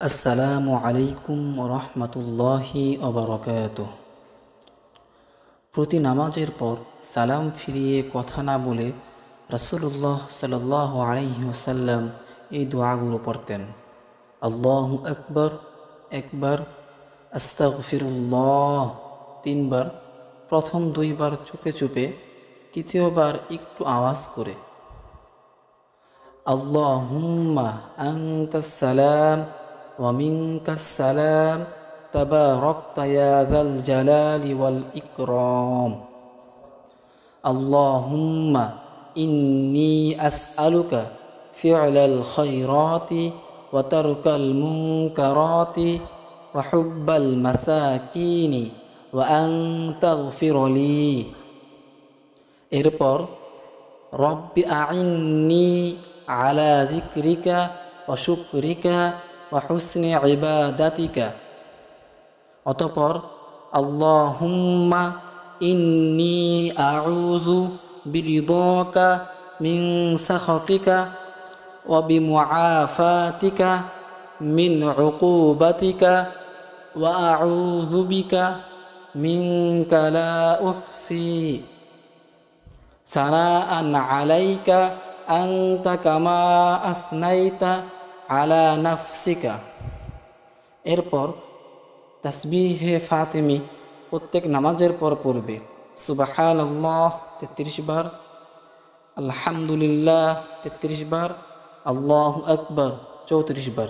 আসসালামু আলাইকুম রহমতুল্লাহি ওবারাকাতুহ। প্রতি নামাজের পর সালাম ফিরিয়ে কথা না বলে রাসূলুল্লাহ সাল্লাল্লাহু আলাইহি ওয়াসাল্লাম এই দোয়াগুলো পড়তেন। আল্লাহু আকবার একবার, আস্তাগফিরুল্লাহ তিনবার, প্রথম দুইবার চুপে চুপে, তৃতীয়বার একটু আওয়াজ করে। আল্লাহুম্মা আনতাস সালাম ওয়া মিনকাস সালাম তাবারাকতা ইয়া যাল জালালি ওয়াল ইকরাম। আল্লাহুম্মা ইন্নী আসআলুকা ফি'লাল খায়রাতি ওয়া তারকাল মুনকারাতি ওয়া হুব্বাল মাসাকিনি ওয়া আন তাগফির লি। এরপর রব্বি আইন্নি আলা যিকরিকা ওয়া শুকরিকা ওয়া হুসনি ইবাদাতিকা। অতঃপর আল্লাহুম্মা ইন্নী আউযু বিরিদাকা মিন সাখাতিকা ওয়া বিমুআফাতিকা মিন উকুবাতিকা ওয়া আউযু বিকা মিনকা লা উহসি সানাআন আলাইকা আনতা কামা আসনাইতা আলা নাফসিকা। এরপর তাসবিহে ফাতিমি প্রত্যেক নামাজের পর পড়বে। সুবহানাল্লাহ 33 বার, আলহামদুলিল্লাহ 33 বার, আল্লাহু আকবার 34 বার।